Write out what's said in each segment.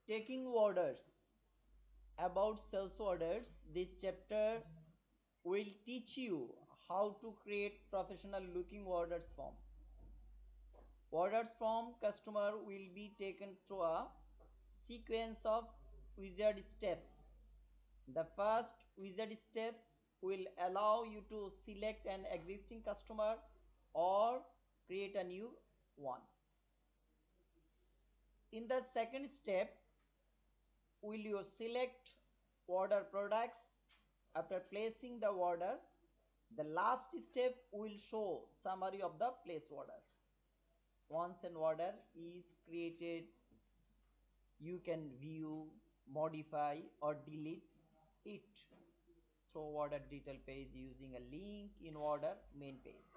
Taking orders. About sales orders, this chapter will teach you how to create professional looking orders form. Orders from customer will be taken through a sequence of wizard steps. The first wizard steps will allow you to select an existing customer or create a new one. In the second step, will you select order products. After placing the order, the last step will show summary of the place order. Once an order is created, you can view, modify or delete it through order detail page using a link in order main page.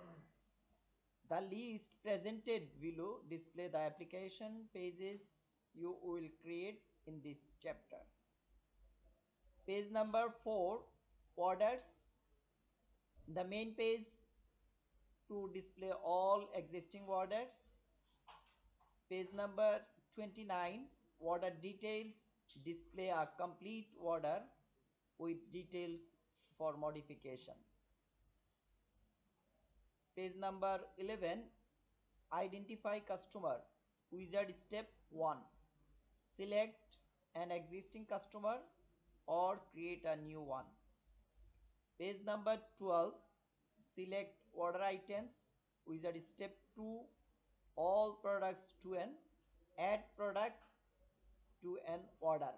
The list presented below display the application pages you will create in this chapter. Page number 4, orders. The main page to display all existing orders. Page number 29, order details, display a complete order with details for modification. Page number 11, identify customer, wizard step 1. Select an existing customer or create a new one. Page number 12, select order items, wizard step 2. All products to an add products to an order.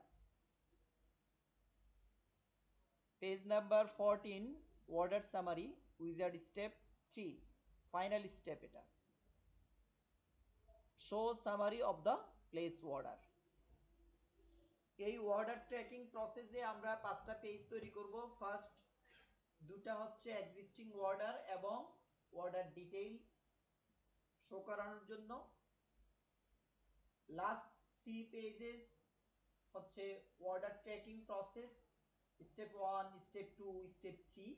Page number 14, order summary, wizard step 3. Final step এটা. Show summary of the place order. এই order tracking process এ আমরা 5টা page তৈরি করব। First দুটা হচ্ছে existing order এবং order detail show করানোর জন্য। লাস্ট 3 পেজেস হচ্ছে order tracking process step 1, step 2, step 3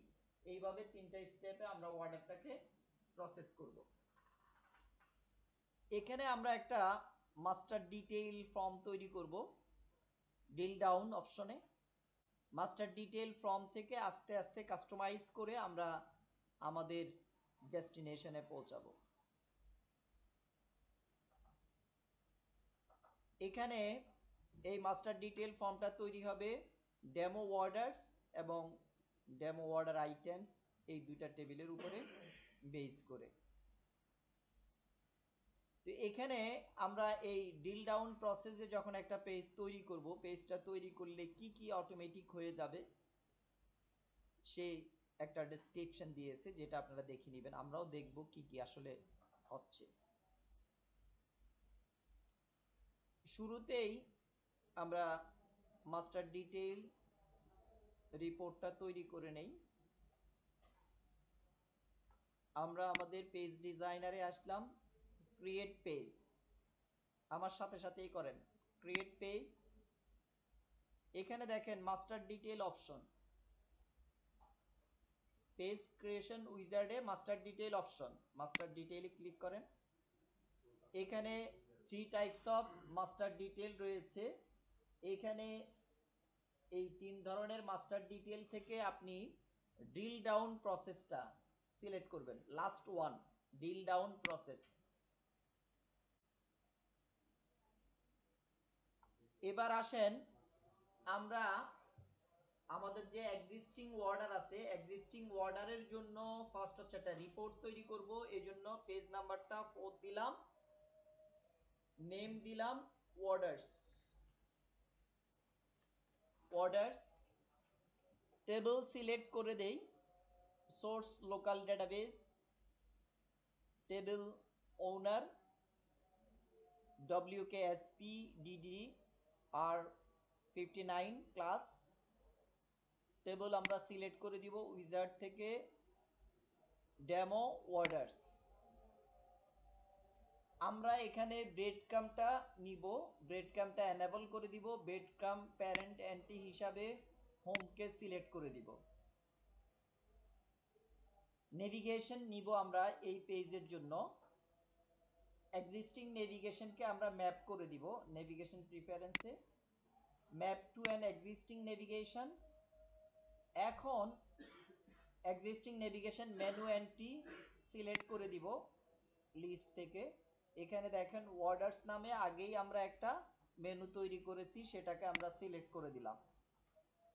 এইভাবে তিনটা স্টেপে আমরা অর্ডারটাকে প্রসেস করব। এখানে আমরা একটা মাস্টার ডিটেইল ফর্ম তৈরি করব ড্রিল ডাউন অপশনে। মাস্টার ডিটেইল ফর্ম থেকে আস্তে আস্তে কাস্টমাইজ করে আমরা আমাদের ডেস্টিনেশনে পৌঁছাবো। এখানে এই মাস্টার ডিটেইল ফর্মটা তৈরি হবে ডেমো অর্ডারস এবং ডেমো অর্ডার আইটেমস এই দুইটা টেবিলের উপরে বেস করে। তো এখানে আমরা এই ড্রিল ডাউন প্রসেসে যখন একটা পেজ তৈরি করব, পেজটা তৈরি করলে কি কি অটোমেটিক হয়ে যাবে সেই একটা ডেসক্রিপশন দিয়েছে, যেটা আপনারা দেখে নেবেন। আমরাও দেখব কি কি আসলে হচ্ছে। শুরুতেই আমরা মাস্টার ডিটেইল রিপোর্টটা তৈরি করে নেই। আমরা আমাদের পেজ ডিজাইনারে আসলাম, ক্রিয়েট পেজ, আমার সাথে সাথেই করেন ক্রিয়েট পেজ। এখানে দেখেন master detail option, page creation উইজার্ডে মাস্টার ডিটেইল অপশন, মাস্টার ডিটেইলে ক্লিক করেন। এখানে 3 টাইপস অফ মাস্টার ডিটেইল রয়েছে। এখানে এই 3 ধরনের মাস্টার ডিটেইল থেকে আপনি ড্রিল ডাউন প্রসেসটা সিলেক্ট করবেন। Last one, drill down process. এবার আসেন আমরা আমাদের যে এক্সিস্টিং অর্ডার আছে, এক্সিস্টিং অর্ডারের জন্য ফার্স্ট হচ্ছে একটা রিপোর্ট তৈরি করব। এজন্য পেজ নাম্বারটা 4 দিলাম, নেম দিলাম অর্ডারস। অর্ডারস টেবিল সিলেক্ট করে দেই, সোর্স লোকাল ডেটাবেস, টেবিল ওনার WKSPDDR59 ক্লাস। টেবিল আমরা সিলেক্ট করে দিব উইজার্ড থেকে ডেমো অর্ডারস। আমরা এখানে ব্রেড ক্রাম্বটা নিব, ব্রেড ক্রাম্বটা এনেবল করে দিব। ব্রেড ক্রাম্ব প্যারেন্ট এন্ট্রি হিসাবে হোমকে সিলেক্ট করে দিব। নেভিগেশন নিব আমরা এই পেজের জন্য, এক্সিস্টিং নেভিগেশনকে আমরা ম্যাপ করে দিব নেভিগেশন প্রিফারেন্সে। Map to an existing navigation. এখন existing navigation menu entry select করে দিব লিস্ট থেকে। এখানে দেখেন ওয়ার্ডার্স নামে আগেই আমরা একটা মেনু তৈরি করেছি, সেটাকে আমরা সিলেক্ট করে দিলাম।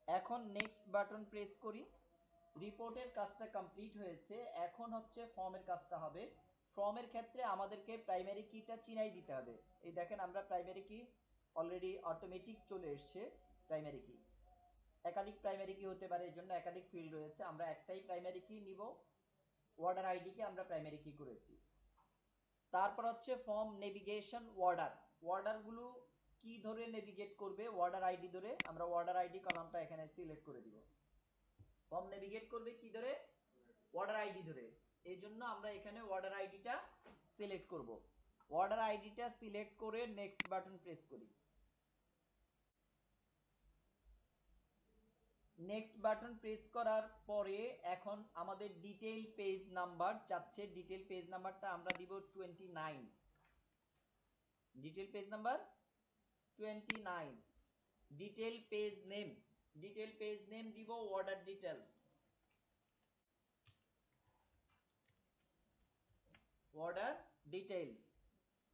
এখন নেক্সট বাটন প্রেস করি। রিপোর্টের কাজটা কমপ্লিট হয়েছে, এখন হচ্ছে ফর্মের কাজটা হবে। ফর্মের ক্ষেত্রে আমাদেরকে প্রাইমারি কিটা চিনাই দিতে হবে। এই দেখেন আমরা প্রাইমারি কি অলরেডি অটোমেটিক চলে এসছে প্রাইমারি কি। একাধিক প্রাইমারি কি হতে পারে, এই জন্য একাধিক ফিল্ড রয়েছে, আমরা একটাই প্রাইমারি কি নিব। ওয়ার্ডার আইডি কে আমরা প্রাইমারি কি করেছি। তারপর হচ্ছে ফর্ম নেভিগেশন ওয়ার্ডার। ওয়ার্ডার গুলো কি ধরে নেভিগেট করবে, ওয়ার্ডার আইডি ধরে। আমরা ওয়ার্ডার আইডি কলামটা এখানে সিলেক্ট করে দিব। ফর্ম নেভিগেট করবে কি ধরে, ওয়ার্ডার আইডি ধরে। এই জন্য আমরা এখানে ওয়ার্ডার আইডিটা সিলেক্ট করব। ওয়ার্ডার আইডিটা সিলেক্ট করে নেক্সট বাটন প্রেস করি। নেক্সট বাটন প্রেস করার পরে এখন আমাদের ডিটেইল পেজ নাম্বার চাচ্ছে। ডিটেইল পেজ নাম্বারটা আমরা দিব 29। Detail page number 29। Detail page name, detail page name দিব order details. Order details.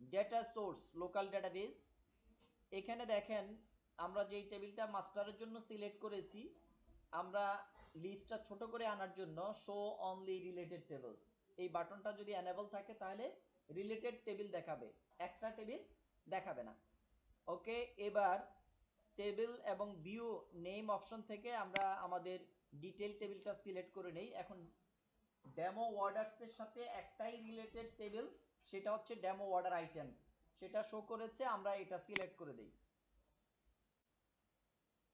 Data source local database. এখানে দেখেন আমরা যেই টেবিলটা মাস্টারের জন্য সিলেক্ট করেছি, আমরা লিস্টটা ছোট করে আনার জন্য শো অনলি রিলেটেড টেবলস এই বাটনটা যদি এনেবল থাকে তাহলে রিলেটেড টেবিল দেখাবে, এক্সট্রা টেবিল দেখাবে না। ওকে, এবার টেবিল এবং ভিউ নেম অপশন থেকে আমরা আমাদের ডিটেইল টেবিলটা সিলেক্ট করে নেই। এখন ডেমো ওয়ার্ডার্স এর সাথে একটাই রিলেটেড টেবিল, সেটা হচ্ছে ডেমো ওয়ার্ডার আইটেমস, সেটা শো করেছে, আমরা এটা সিলেক্ট করে দেই।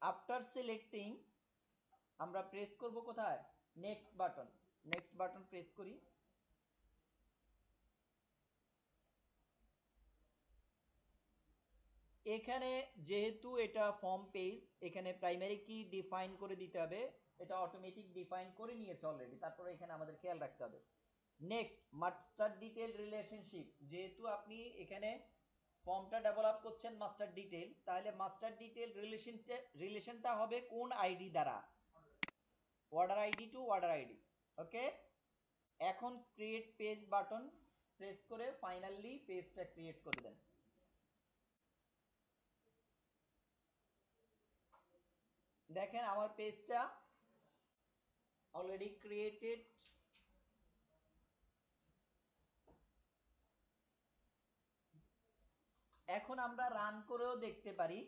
আফটার সিলেক্টিং আমরা প্রেস করব কোথায়, next button. Next button press করি। এখানে যেহেতু এটা ফর্ম পেজ, এখানে প্রাইমারি কি ডিফাইন করে দিতে হবে। এটা অটোমেটিক ডিফাইন করে নিয়েছে অলরেডি, তারপরে এখানে আমাদের খেয়াল রাখতে হবে। Next master detail relationship. যেহেতু আপনি এখানে ফর্মটা ডেভেলপ করছেন মাস্টার ডিটেইল, তাহলে মাস্টার ডিটেইল রিলেশনটা হবে কোন আইডি দ্বারা, order ID to order ID. Okay, এখন ক্রিয়েট পেজ বাটন প্রেস করে ফাইনালি পেজটা ক্রিয়েট করে দেন। দেখেন আমার পেজটা অলরেডি ক্রিয়েটেড। এখন আমরা রান করেও দেখতে পারি,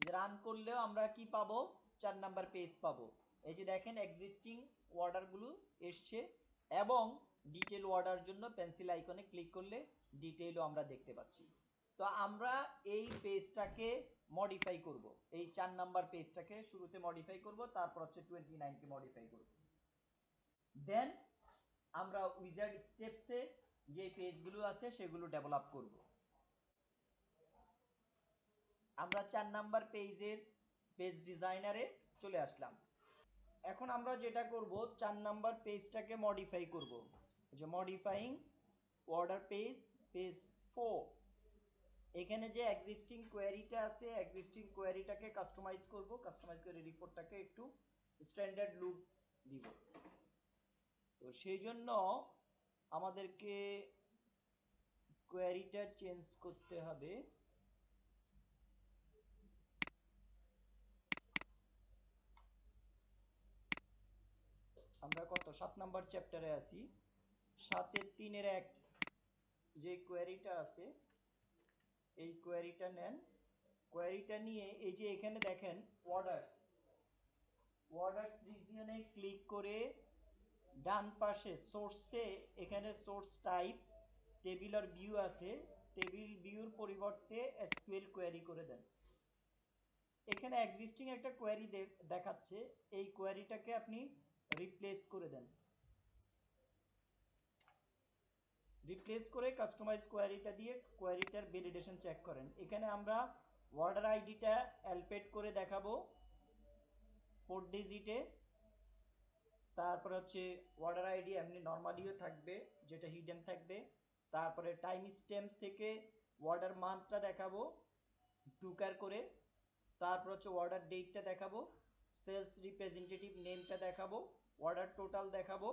রান করলেও আমরা কি পাবো, 4 নাম্বার পেজ পাবো। এই যে দেখেন এক্সিস্টিং অর্ডার গুলো এসছে এবং ডিটেইল অর্ডার জন্য পেন্সিল আইকনে ক্লিক করলে ডিটেইলও আমরা দেখতে পাচ্ছি। তো আমরা এই পেজটাকে মডিফাই করব, এই 4 নাম্বার পেজটাকে শুরুতে মডিফাই করব, তারপর হচ্ছে 29 কে মডিফাই করব। দেন আমরা উইজার্ড স্টেপসে যে পেজগুলো আছে সেগুলো ডেভেলপ করব। আমরা 4 নাম্বার পেজের পেজ ডিজাইনারে চলে আসলাম। এখন আমরা যেটা করব, 4 নাম্বার পেজটাকে মডিফাই করব। যে মডিফাইং অর্ডার পেজ, পেজ 4। এখানে যে এক্সিস্টিং কোয়েরিটা আছে, এক্সিস্টিং কোয়েরিটাকে কাস্টমাইজ করব, কাস্টমাইজ করে রিপোর্টটাকে একটু স্ট্যান্ডার্ড লুক দিব। তো সেই জন্য আমাদেরকে কোয়েরিটা চেঞ্জ করতে হবে। আমরা কত 7 নাম্বার চ্যাপ্টারে আছি, 7-এর 3-এর 1 যে কোয়েরিটা আছে এই কোয়েরিটা নেন। কোয়েরিটা নিয়ে এই যে এখানে দেখেন অর্ডার্স, অর্ডার্স রিজিয়নে ক্লিক করে ডান পাশে সোর্সে এখানে সোর্স টাইপ টেবিল আর ভিউ আছে, টেবিল ভিউর পরিবর্তে এসকিউএল কোয়েরি করে দেন। এখানে এক্সিস্টিং একটা কোয়েরি দেখাচ্ছে, এই কোয়েরিটাকে আপনি রিপ্লেস করে দেন। রিপ্লেস করে কাস্টমাইজ কোয়েরিটা দিয়ে কোয়েরিটার ভ্যালিডেশন চেক করেন। এখানে আমরা অর্ডার আইডিটা অ্যালপেট করে দেখাবো 4 ডিজিটে। তারপরে হচ্ছে অর্ডার আইডি এমনি নর্মালিও থাকবে, যেটা হিডেন থাকবে। তারপরে টাইম স্ট্যাম্প থেকে অর্ডার মান্থটা দেখাবো টুকার করে। তারপর হচ্ছে অর্ডার ডেটটা দেখাবো, সেলস রিপ্রেজেন্টেটিভ নেমটা দেখাবো, অর্ডার টোটাল দেখাবো,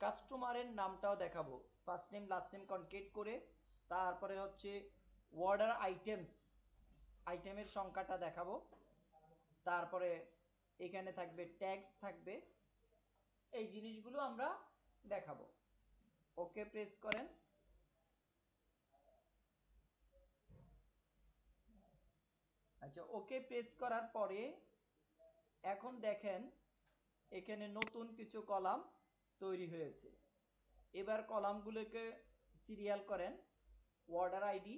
কাস্টমারের নামটাও দেখাবো, first name last name concat করে। তারপরে হচ্ছে অর্ডার আইটেমের সংখ্যাটা দেখাবো। তারপরে এখানে থাকবে ট্যাক্স থাকবে, এই জিনিসগুলো আমরা দেখাবো। ওকে প্রেস করেন। আচ্ছা, ওকে প্রেস করার পরে এখন দেখেন এখানে নতুন কিছু কলাম তৈরি হয়েছে। এবার কলামগুলোকে সিরিয়াল করেন। অর্ডার আইডি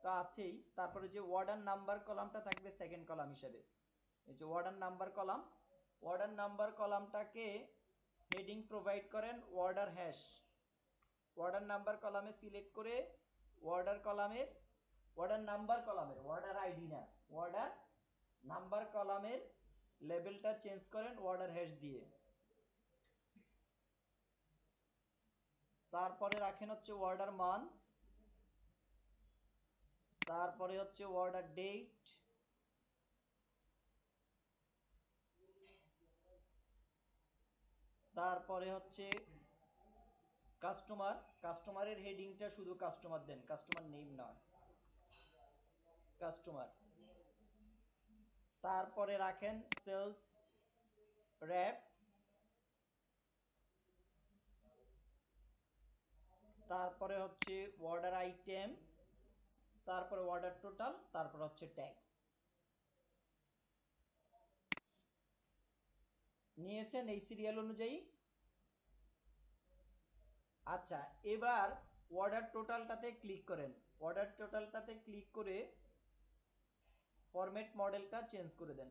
তো আছেই, তারপরে যে অর্ডার নাম্বার কলামটা থাকবে সেকেন্ড কলাম হিসেবে। এই যে order number column, order number কলামটাকে হেডিং প্রোভাইড করেন অর্ডার হ্যাশ। অর্ডার নাম্বার কলামে সিলেক্ট করে অর্ডার নাম্বার কলামের অর্ডার আইডি না, অর্ডার নাম্বার কলামের লেবেলটা চেঞ্জ করেন অর্ডার হ্যাশ দিয়ে। তারপরে রাখেন হচ্ছে অর্ডার মান্থ, তারপরে হচ্ছে অর্ডার ডেট, তারপরে হচ্ছে কাস্টমারের হেডিংটা শুধু কাস্টমার দেন, কাস্টমার নেম নয়, কাস্টমার। তারপরে রাখেন সেলস র্যাপ, তারপরে হচ্ছে অর্ডার আইটেম, তারপরে অর্ডার টোটাল, তারপর হচ্ছে ট্যাক্স। নিয়েছেন এই সিরিয়াল অনুযায়ী? আচ্ছা, এবার অর্ডার টোটালটাতে ক্লিক করেন। অর্ডার টোটালটাতে ক্লিক করে ফরম্যাট মডেলটা চেঞ্জ করে দেন।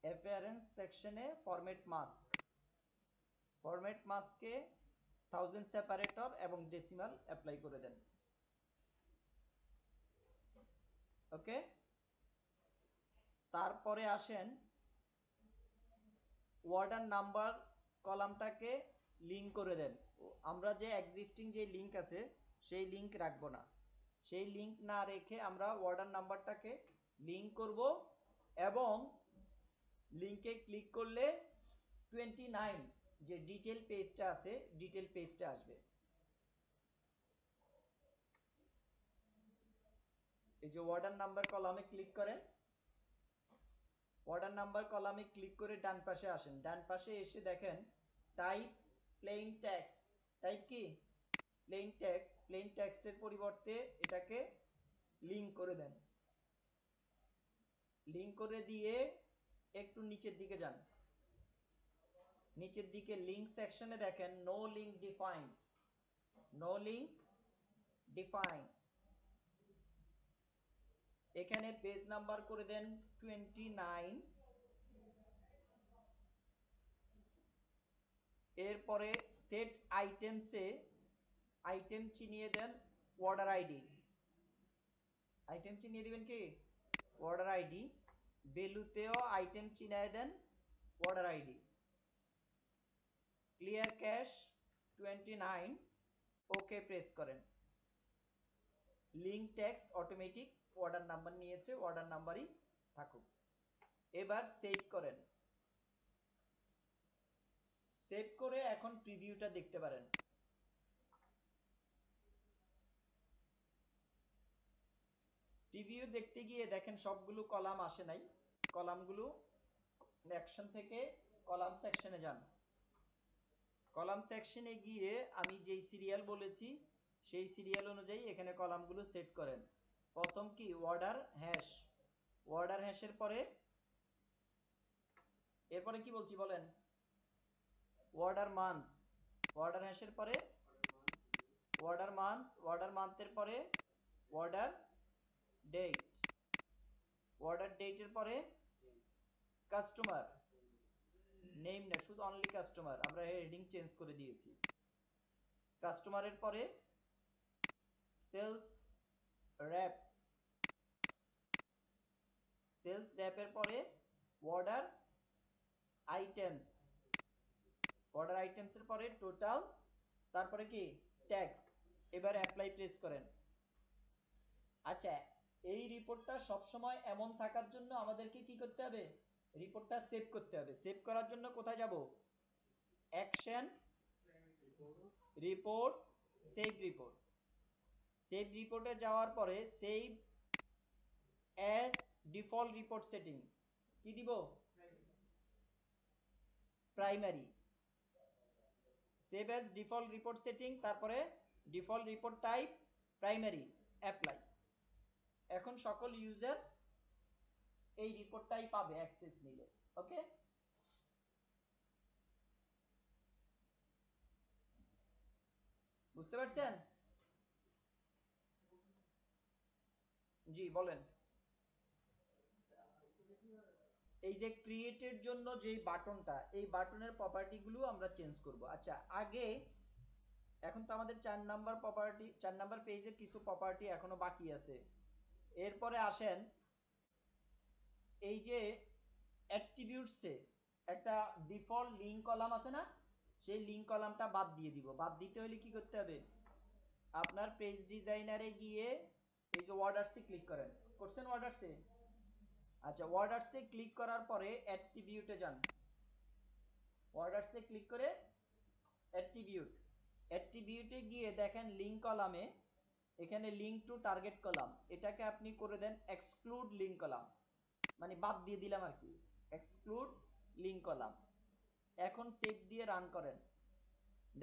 অ্যাপিয়ারেন্স সেকশনে ফরম্যাট মাস্কে 1000 সেপারেটর এবং ডেসিমাল অ্যাপ্লাই করে দেন। ওকে, তারপরে আসেন অর্ডার নাম্বার কলামটাকে লিঙ্ক করে দেন। আমরা যে এক্সিস্টিং যে লিঙ্ক আছে সেই লিঙ্ক রাখবো না, সেই লিঙ্ক না রেখে আমরা অর্ডার নাম্বারটাকে লিঙ্ক করব এবং লিঙ্কে ক্লিক করলে 29 যে ডিটেল পেজটা আছে ডিটেল পেজটা আসবে। এই যে অর্ডার নাম্বার কলামে ক্লিক করেন, অর্ডার নাম্বার কলামে ক্লিক করে ডান পাশে আসেন। ডান পাশে এসে দেখেন টাইপ প্লেইন টেক্সট। টাইপ কি? Plain text. প্লেইন টেক্সটের পরিবর্তে এটাকে লিঙ্ক করে দেন। লিঙ্ক করে দিয়ে একটু নিচের দিকে যান। নিচের দিকে লিঙ্ক সেকশনে দেখেন no link defined, no link defined. এখানে পেজ নাম্বার করে দেন 29। এরপরে সেট আইটেমসে আইটেম চিনিয়ে দেন অর্ডার আইডি। আইটেম চিনিয়ে দিবেন কি? Order ID. ভ্যালুতেও আইটেম চিনিয়ে দেন order ID. Clear cache 29, okay press করেন। Link text automatic order number নিয়েছে, অর্ডার নাম্বারই থাকুক। এবার সেভ করেন। সেভ করে এখন প্রিভিউটা দেখতে পারেন। প্রিভিউ দেখতে গিয়ে দেখেন সবগুলো কলাম আসে নাই, কলামগুলো অ্যাকশন থেকে কলাম সেকশনে যান। কলাম সেকশনে গিয়ে আমি যেই সিরিয়াল বলেছি সেই সিরিয়াল অনুযায়ী এখানে কলামগুলো সেট করেন। প্রথম কি? Order hash. অর্ডার হ্যাশের পরে এরপরে কি বলছি বলেন? Order month. অর্ডার হ্যাশের পরে অর্ডার মান্থ। অর্ডার মান্থের পরে অর্ডার ডেট। অর্ডার ডেটের পরে কাস্টমার নেম না, শুধু অনলি কাস্টমার, আমরা হেডিং চেঞ্জ করে দিয়েছি। কাস্টমারের পরে সেলস র্যাপ। সেলস র্যাপের পরে অর্ডার আইটেমস। অর্ডার আইটেমসের পরে টোটাল, তারপরে কি? ট্যাক্স। এবার অ্যাপ্লাই প্রেস করেন। আচ্ছা, এই রিপোর্টটা সবসময় এমন থাকার জন্য আমাদেরকে কি করতে হবে, রিপোর্টটা সেভ করতে হবে। সেভ করার জন্য কোথায় যাব, action, report, save report. Save রিপোর্টে যাওয়ার পরে save as default report setting কি দিব, primary. Save as default report setting, তারপরে default report type primary, apply. এখন সকল ইউজার এই রিপোর্টটাই পাবে অ্যাক্সেস নিলে। ওকে, বুঝতে পারছেন? জি বলেন। এই যে ক্রিয়েটের জন্য যে বাটনটা, এই বাটনের প্রপার্টি গুলো আমরা চেঞ্জ করব। আচ্ছা, আগে এখন তো আমাদের 4 নাম্বার প্রপার্টি, 4 নাম্বার পেজের কিছু প্রপার্টি এখনো বাকি আছে। এরপরে আসেন এই যে অ্যাট্রিবিউটসে একটা ডিফল্ট লিঙ্ক কলাম আছে না, সেই লিঙ্ক কলামটা বাদ দিয়ে দিব। বাদ দিতে হলে কি করতে হবে, আপনার পেজ ডিজাইনারে গিয়ে এই যে ওয়ার্ডার্সে ক্লিক করেন, করছেন ওয়ার্ডার্সে? আচ্ছা, ওয়ার্ডার্সে ক্লিক করার পরে অ্যাট্রিবিউটে যান। ওয়ার্ডার্সে ক্লিক করে অ্যাট্রিবিউট, অ্যাট্রিবিউটে গিয়ে দেখেন লিঙ্ক কলামে এখানে লিঙ্ক টু টার্গেট কলাম, এটাকে আপনি করে দেন এক্সক্লুড লিঙ্ক কলাম, মানে বাদ দিয়ে দিলাম আর কি, এক্সক্লুড লিঙ্ক কলাম। এখন সেভ দিয়ে রান করেন।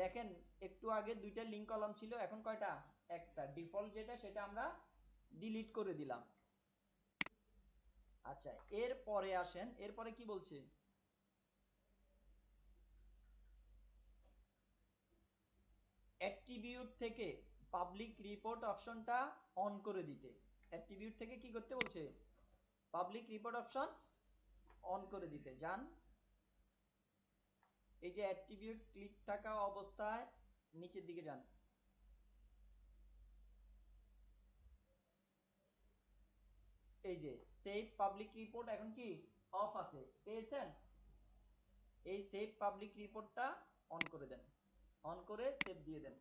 দেখেন একটু আগে দুইটা লিঙ্ক কলাম ছিল, এখন কয়টা, একটা। ডিফল্ট যেটা সেটা আমরা ডিলিট করে দিলাম। আচ্ছা, এরপরে আসেন, এরপরে কি বলছে, অ্যাট্রিবিউট থেকে পাবলিক রিপোর্ট অপশনটা অন করে দিতে। অ্যাট্রিবিউট থেকে কি করতে বলছে, পাবলিক রিপোর্ট অপশন অন করে দিতে। যান, এই যে অ্যাট্রিবিউট ক্লিক থাকা অবস্থায় নিচের দিকে যান। এই যে সেভ পাবলিক রিপোর্ট এখন কি অফ আছে, পেয়েছেন? এই সেভ পাবলিক রিপোর্টটা অন করে দেন, অন করে সেভ দিয়ে দেন।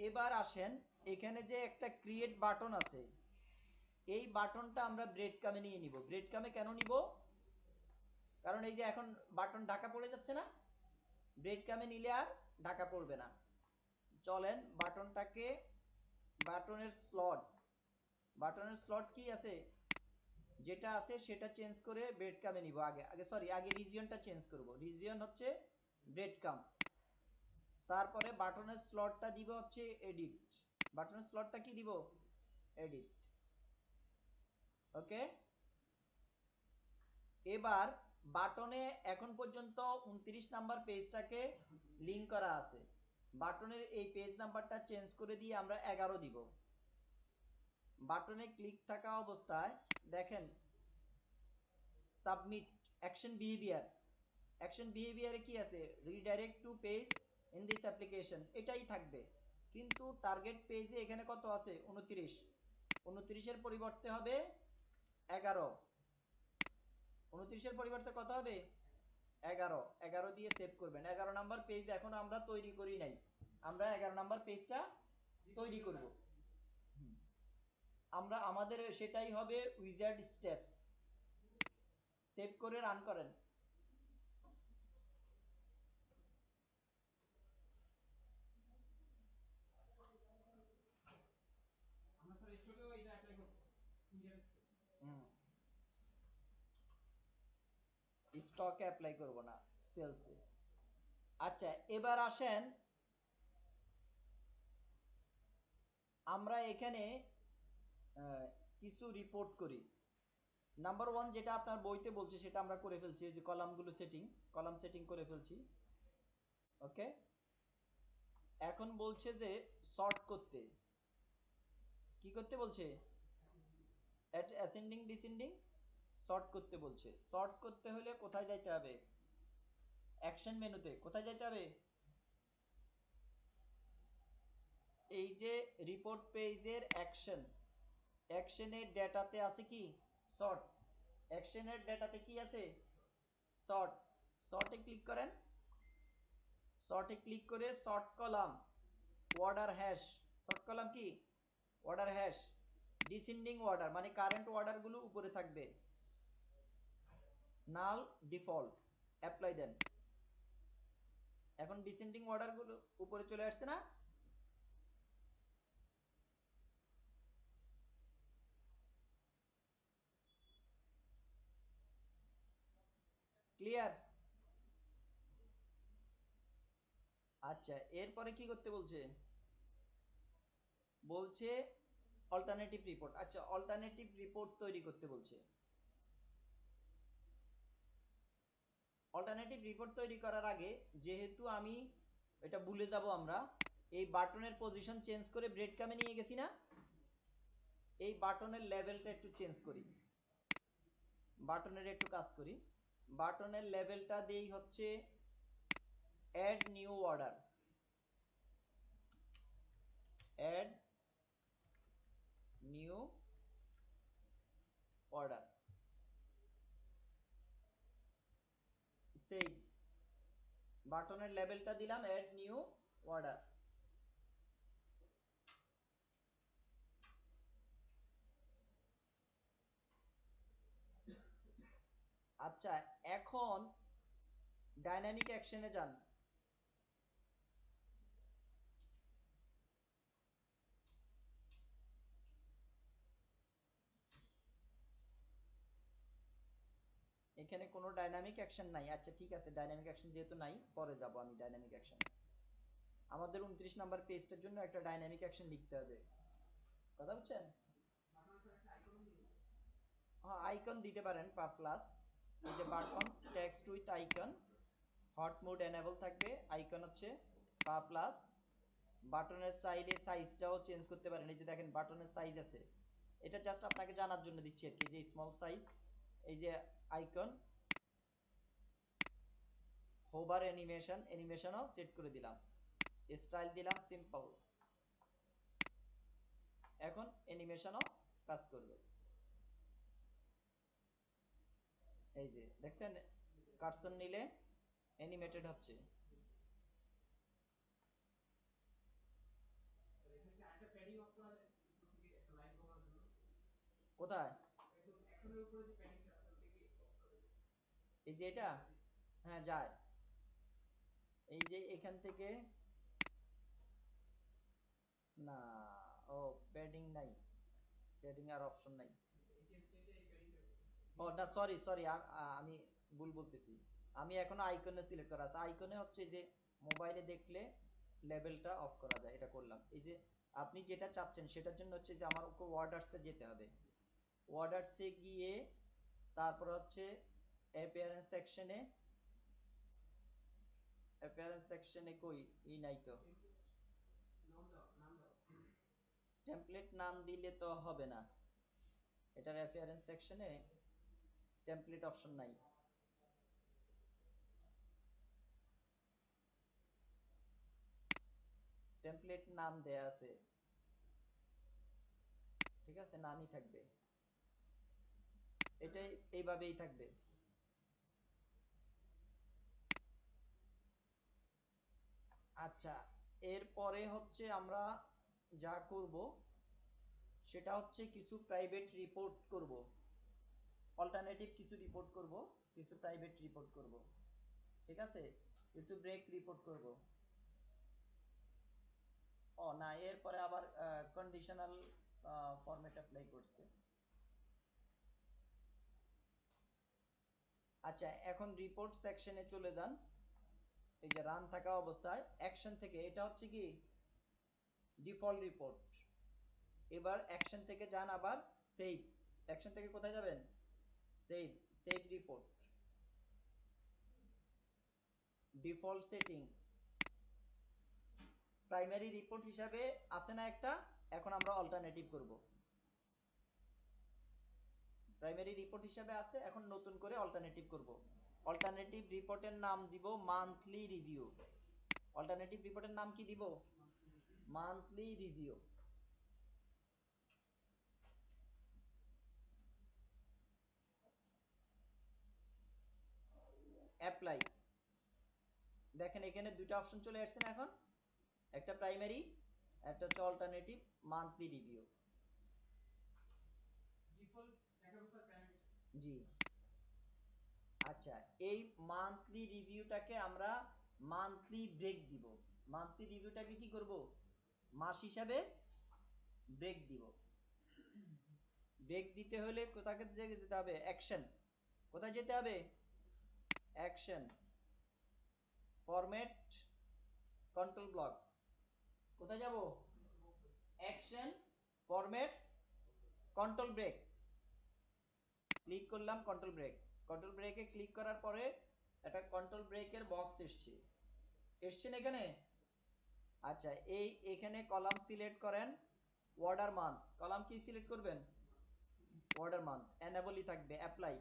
এবার আসেন, এখানে যে একটা ক্রিয়েট বাটন আছে, এই বাটনটা আমরা ব্রেড কামে নিয়ে নিব। ব্রেড কামে কেন নিব, কারণ এই যে এখন বাটন ঢাকা পড়ে যাচ্ছে না, ব্রেড কামে নিলে আর ঢাকা পড়বে না। চলেন বাটনটাকে, বাটনের স্লট, বাটনের স্লট কি আছে, যেটা আছে সেটা চেঞ্জ করে ব্রেড কামে নিব। আগে আগে সরি, আগে রিজিয়নটা চেঞ্জ করব। রিজিয়ন হচ্ছে ব্রেড কাম, তারপরে বাটনের স্লটটা দিব হচ্ছে এডিট। বাটনের স্লটটা কি দিব, এডিট। ওকে, এবার বাটনে এখন পর্যন্ত 29 নাম্বার পেজটাকে লিংক করা আছে। বাটনের এই পেজ নাম্বারটা চেঞ্জ করে দিয়ে আমরা 11 দিব। বাটনে ক্লিক থাকা অবস্থায় দেখেন সাবমিট অ্যাকশন বিহেভিয়ার, অ্যাকশন বিহেভিয়ারে কি আছে, redirect to page in this application, এটাই থাকবে। কিন্তু টার্গেট পেজে এখানে কত আছে, 29। 29-এর পরিবর্তে হবে 11। 29-এর পরিবর্তে কত হবে, 11। 11 দিয়ে সেভ করবেন। 11 নাম্বার পেজ এখন আমরা তৈরি করি নাই, আমরা 11 নাম্বার পেজটা তৈরি করব। আমরা আমাদের সেটাই হবে উইজার্ড স্টেপস। সেভ করে রান করেন। স্টকে অ্যাপ্লাই করব না, সেলসে। আচ্ছা, এবার আসেন আমরা এখানে কিছু রিপোর্ট করি। নাম্বার 1 যেটা আপনার বইতে বলছে সেটা আমরা করে ফেলছি, যে কলামগুলো সেটিং, কলাম সেটিং করে ফেলছি। ওকে, এখন বলছে যে সর্ট করতে, কি করতে বলছে, অ্যাসেন্ডিং ডিসেন্ডিং সর্ট করতে বলছে। সর্ট করতে হলে কোথায় যাইতে হবে, অ্যাকশন মেনুতে। কোথায় যাইতে হবে, এই যে রিপোর্ট পেজের অ্যাকশন, অ্যাকশনের ডেটাতে আছে কি সর্ট, অ্যাকশনের ডেটাতে কি আছে সর্ট। সর্টে ক্লিক করেন। শর্টে ক্লিক করে short column order hash, short column কি অর্ডার হ্যাশ, ডিসেন্ডিং অর্ডার মানে কারেন্ট অর্ডার গুলো উপরে থাকবে, নাল ডিফল্ট, অ্যাপ্লাই দেন। এখন ডিসেন্ডিং অর্ডার গুলো উপরে চলে আসছে না? ক্লিয়ার? আচ্ছা, এরপরে কি করতে বলছে? বলছে অল্টারনেটিভ রিপোর্ট। আচ্ছা, অল্টারনেটিভ রিপোর্ট তৈরি করতে বলছে। অল্টারনেটিভ রিপোর্ট তৈরি করার আগে যেহেতু আমি এটা ভুলে যাব, আমরা এই বাটনের পজিশন চেঞ্জ করে ব্রেড কামে নিয়ে গেছি না, এই বাটনের লেভেলটা একটু চেঞ্জ করি, বাটনের একটু কাজ করি। বাটনের লেভেলটা দেই হচ্ছে add new order, add new order, সেই বাটনের লেভেলটা দিলাম অ্যাড নিউ অর্ডার। আচ্ছা, এখন ডাইনামিক অ্যাকশনে যান। এখানে কোনো ডাইনামিক অ্যাকশন নাই। আচ্ছা ঠিক আছে, ডাইনামিক অ্যাকশন যেহেতু নাই, পরে যাব আমি ডাইনামিক অ্যাকশন। আমাদের 29 নাম্বার পেজটার জন্য একটা ডাইনামিক অ্যাকশন লিখতে হবে, কথা বুঝছেন? হ্যাঁ, আইকন দিতে পারেন বা প্লাস, এই যে button text with icon, hot mode enable থাকবে, আইকন হচ্ছে বা প্লাস। বাটনের চাইলে সাইজটাও চেঞ্জ করতে পারেন, এই যে দেখেন বাটনের সাইজ আছে, এটা জাস্ট আপনাকে জানার জন্য দিচ্ছি আর কি, যে স্মল সাইজ। এই যে আইকন, হোভার অ্যানিমেশন, অ্যানিমেশনও সেট করে দিলাম, স্টাইল দিলাম সিম্পল। এখন অ্যানিমেশনও কাজ করবে, এই যে দেখছেন কার্সর নিলে অ্যানিমেটেড হচ্ছে। কোথায়? এই যে এটা, হ্যাঁ যায়, এই যে এখান থেকে, না, ও প্যাডিং নাই, প্যাডিং আর অপশন নাই। ও না, সরি সরি, আমি ভুল বলতেছি। আমি এখনো আইকনে সিলেক্ট করা আছে, আইকনে হচ্ছে যে মোবাইলে দেখলে লেভেলটা অফ করা যায়, এটা করলাম। এই যে আপনি যেটা চাচ্ছেন সেটার জন্য হচ্ছে যে আমার ওয়ার্ডার্সে যেতে হবে, ওয়ার্ডার্সে গিয়ে তারপর হচ্ছে অ্যাপিয়ারেন্স সেকশনে, অ্যাপিয়ারেন্স সেকশনে কই ই নাই তো, টেমপ্লেট নাম দিলে তো হবে না, এটার অ্যাপিয়ারেন্স সেকশনে টেমপ্লেট অপশন নাই। টেমপ্লেট নাম দেয়া আছে, ঠিক আছে, নামই থাকবে, এটাই এইভাবেই থাকবে। আচ্ছা, এরপরে হচ্ছে আমরা যা করব সেটা হচ্ছে কিছু প্রাইভেট রিপোর্ট করব, অল্টারনেটিভ কিছু রিপোর্ট করব, কিছু প্রাইভেট রিপোর্ট করব, ঠিক আছে, কিছু ব্রেক রিপোর্ট করব। ও না, এরপরে আবার কন্ডিশনাল ফরম্যাট অ্যাপ্লাই করছে। আচ্ছা, এখন রিপোর্ট সেকশনে চলে যান, এই যে রান থাকা অবস্থায় অ্যাকশন থেকে, এটা হচ্ছে কি ডিফল্ট রিপোর্ট। এবার অ্যাকশন থেকে যান আবার সেভ, অ্যাকশন থেকে কোথায় যাবেন? Save, save report, default setting, primary report হিসাবে আছে না একটা, এখন আমরা অল্টারনেটিভ করব। প্রাইমারি রিপোর্ট হিসাবে আছে, এখন নতুন করে অল্টারনেটিভ করব। অল্টারনেটিভ রিপোর্টের নাম দিব মান্থলি রিভিউ। অল্টারনেটিভ রিপোর্টের নাম কি দিব? Monthly review. অ্যাপ্লাই দেখেন এখানে দুইটা অপশন চলে আসছে না এখন, একটা প্রাইমারি, একটা হচ্ছে অল্টারনেটিভ মান্থলি রিভিউ। জি, আচ্ছা, এই মান্থলি রিভিউটাকে আমরা মান্থলি ব্রেক দিব। মান্থলি রিভিউটাকে কি করব, মাস হিসাবে ব্রেক দিব। ব্রেক দিতে হলে কোথায় যেতে হবে, অ্যাকশন। কোথায় যেতে হবে, অ্যাকশন, ফরম্যাট, কন্ট্রোল ব্লক। কোথায় যাব, action, format, control break. Click করলাম কন্ট্রোল ব্রেক। কন্ট্রোল ব্রেকে ক্লিক করার পরে একটা কন্ট্রোল ব্রেকের বক্স এসছে, এসছেন এখানে। আচ্ছা, এখানে কলাম সিলেক্ট করেন, অর্ডার মান্থ। কলাম কি সিলেক্ট করবেন, অর্ডার মান্থ, এনেবলই থাকবে, অ্যাপ্লাই।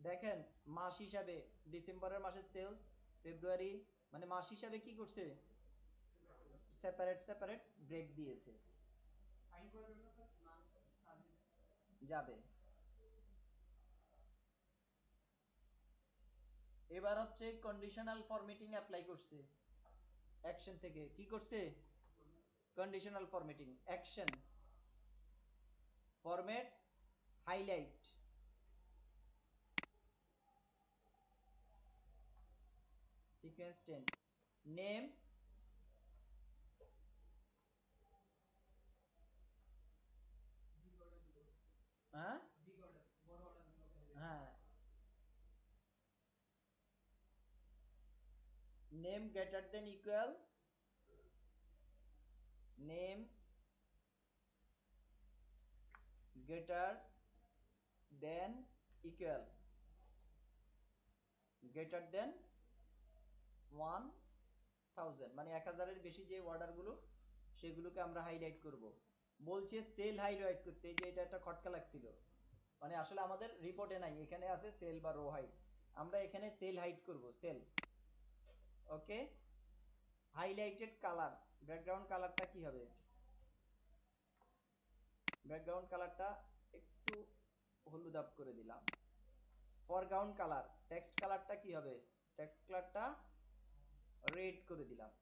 দেখেন মাস হিসাবে ডিসেম্বরের মাসের সেলস, ফেব্রুয়ারি, মানে মাস হিসাবে কি করছে, সেপারেট সেপারেট ব্রেক দিয়েছে। যাবে। এবার হচ্ছে কন্ডিশনাল ফরম্যাটিং অ্যাপ্লাই করছে, অ্যাকশন থেকে কি করছে, conditional formatting, action, format, highlight, sequence 10, name, হ্যাঁ হ্যাঁ, name greater than equal, name greater than equal, greater than 1000, মানে 1000-এর বেশি যে অর্ডারগুলো সেগুলোকে আমরা হাইলাইট করব। বলছে সেল হাইলাইট করতে, যে এটা একটা খটকা লাগছিল, মানে আসলে আমাদের রিপোর্টে নাই, এখানে আছে সেল বা রো হাইট, আমরা এখানে সেল হাইট করব, সেল। ওকে, হাইলাইটেড কালার, ব্যাকগ্রাউন্ড কালারটা কি হবে, ব্যাকগ্রাউন্ড কালারটা একটু হলুদাভ করে দিলাম। ফরগ্রাউন্ড কালার, টেক্সট কালারটা কি হবে, টেক্সট কালারটা রেড করে দিলাম।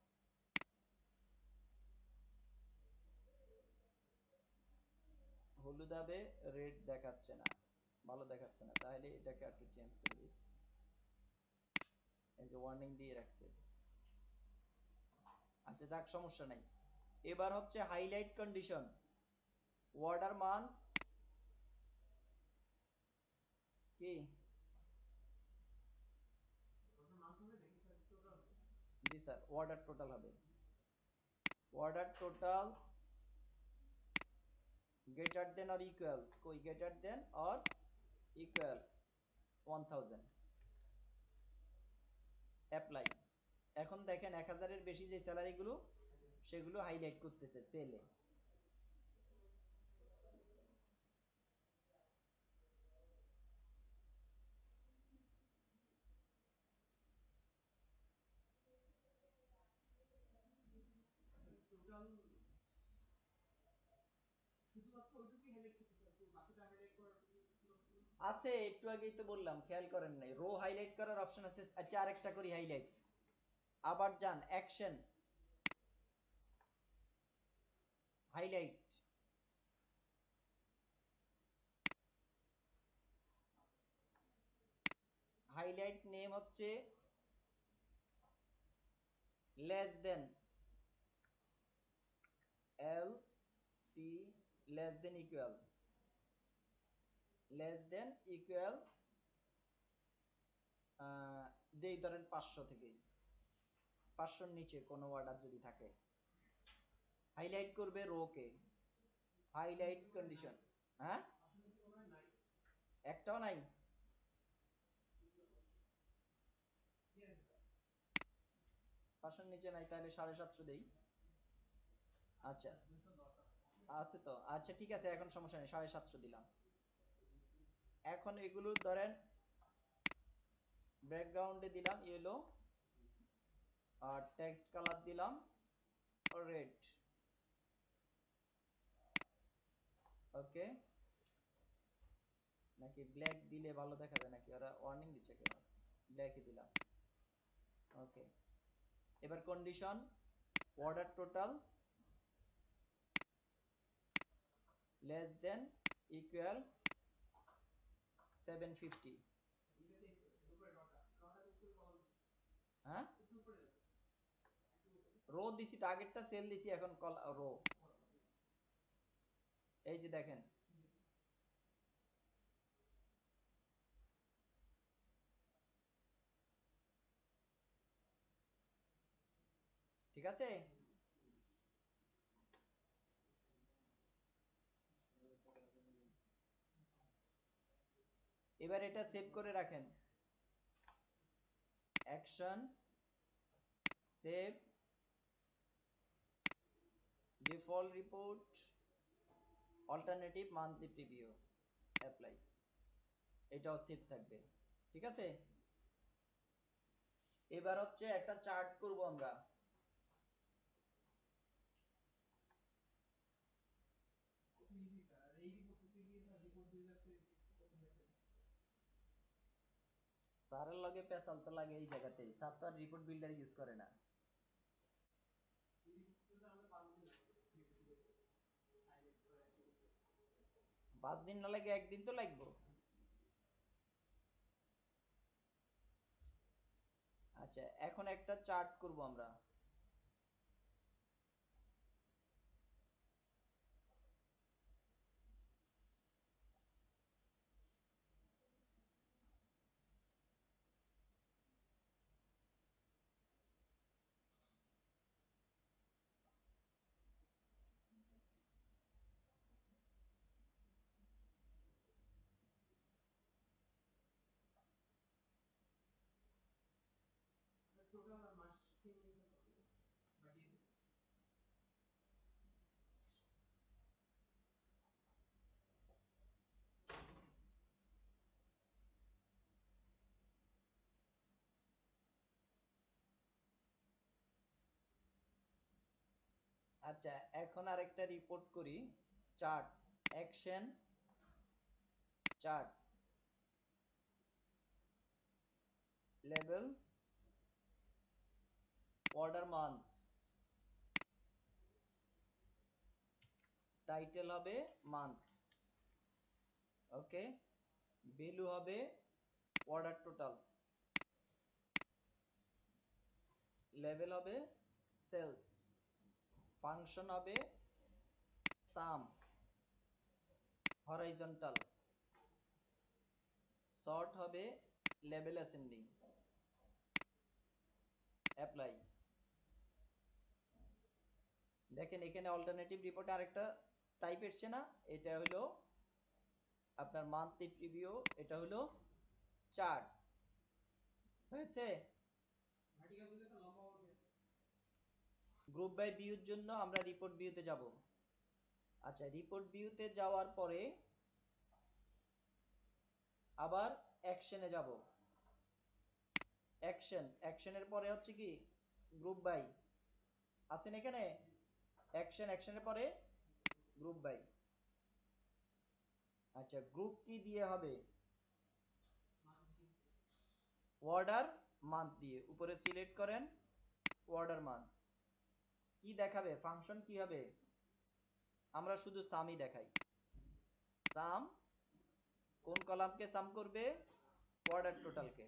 হলুদাবে রেড দেখাচ্ছে না, ভালো দেখাচ্ছে না, তাহলে এটাকে একটু চেঞ্জ করে দিই। এই যে ওয়ার্নিং দিয়ে রাখছে। আচ্ছা যাক, সমস্যা নাই। এবার হচ্ছে হাইলাইট কন্ডিশন, অর্ডার মান্থ কি, জি স্যার, অর্ডার টোটাল হবে, order total greater than or equal, কই greater than or equal 1000, apply. এখন দেখেন 1000-এর বেশি যে স্যালারিগুলো সেগুলো হাইলাইট করতেছে সেলে। আছে, একটু আগেই তো বললাম, খেয়াল করেন নাই, রো হাইলাইট করার অপশন আছে। আচ্ছা আরেকটা করি হাইলাইট, আবার যান অ্যাকশন, হাইলাইট, হাইলাইট নেম হচ্ছে less than, L T, less than equal, less than equal, যেই ধরেন 500 থেকে 500-র নিচে কোনো অর্ডার যদি থাকে, হাইলাইট করবে রো কে, হাইলাইট কন্ডিশন। হ্যাঁ, একটাও নাই, 500-র নিচে নাই, তাহলে 750 দেই। আচ্ছা আছে তো, আচ্ছা ঠিক আছে, এখন সমস্যা নেই, 750 দিলাম। এখন এগুলো ধরেন ব্যাকগ্রাউন্ডে দিলাম ইয়েলো, আর টেক্সট কালার দিলাম রেড। ওকে, নাকি ব্ল্যাক দিলে ভালো দেখাবে, নাকি ওরা ওয়ার্নিং দিচ্ছে কেন? ব্ল্যাকই দিলাম। ওকে, এবার condition order total less than equal 750। হ্যাঁ, রো দিছি তো, আগেরটা সেল দিছি, এখন রো। এই যে দেখেন, ঠিক আছে। এবার এটা সেভ করে রাখেন, action save default report alternative monthly preview apply, এটাও সেভ থাকবে, ঠিক আছে। এবার হচ্ছে একটা চার্ট করব আমরা। স্যারের লগে পেছাল তো লাগে এই জায়গাতেই, স্যার তো আর রিপোর্ট বিল্ডার ইউজ করে না। 5 দিন না লাগে, একদিন তো লাগবে। আচ্ছা, এখন একটা চার্ট করব আমরা। আচ্ছা, এখন আরেকটা রিপোর্ট করি, chart, action chart, level order month, title হবে মান্থ, ওকে, ভ্যালু হবে অর্ডার টোটাল, লেভেল হবে সেলস, ফাংশন হবে সাম, হরাইজন্টাল, সর্ট হবে লেভেল অ্যাসেন্ডিং, অ্যাপ্লাই। দেখেন এখানে অল্টারনেটিভ রিপোর্টে আরেকটা টাইপ এসছে না, এটা হলো আপনার মান্থলি প্রিভিউ, এটা হলো চার্ট, হয়েছে। গ্রুপ বাই ভিউর জন্য আমরা রিপোর্ট ভিউতে যাব। আচ্ছা, রিপোর্ট ভিউতে যাওয়ার পরে আবার অ্যাকশনে যাব, অ্যাকশনের পরে হচ্ছে কি গ্রুপ বাই, আছেন এখানে, অ্যাকশনের পরে গ্রুপ বাই। আচ্ছা, গ্রুপ কি দিয়ে হবে? অর্ডার মান্থ দিয়ে, উপরে সিলেক্ট করেন অর্ডার মান্থ। কি দেখাবে, ফাংশন কি হবে? আমরা শুধু সামই দেখাই, সাম কোন কলামকে সাম করবে? অর্ডার টোটালকে।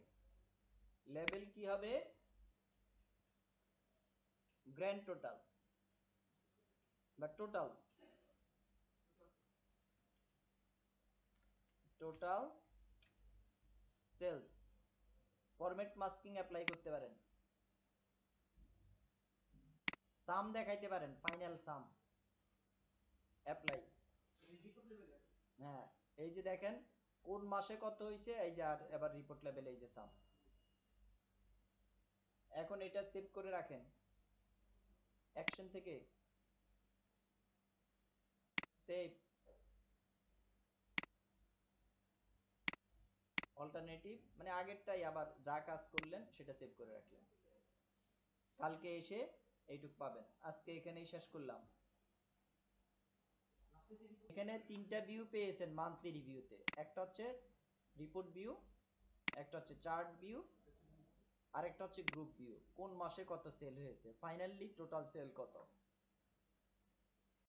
লেভেল কি হবে? গ্র্যান্ড টোটাল বা total, total sales. Format masking apply করতে পারেন, সাম দেখাইতে পারেন, ফাইনাল সাম অ্যাপ্লাই। হ্যাঁ, এই যে দেখেন কোন মাসে কত হয়েছে, এই যে, আর এবার রিপোর্ট লেভেল, এই যে সাম। এখন এটা সেভ করে রাখেন, অ্যাকশন থেকে সেভ অল্টারনেটিভ, মানে আগেরটাই, আবার যা কাজ করলেন সেটা সেভ করে রাখলেন, কালকে এসে এইটুক পাবেন। আজকে এখানেই শেষ করলাম। এখানে তিনটা ভিউ পেয়েছেন মান্থলি রিভিউতে, একটা হচ্ছে রিপোর্ট ভিউ, একটা হচ্ছে চার্ট ভিউ, আর একটা হচ্ছে গ্রুপ ভিউ, কোন মাসে কত সেল হয়েছে, ফাইনালি টোটাল সেল কত।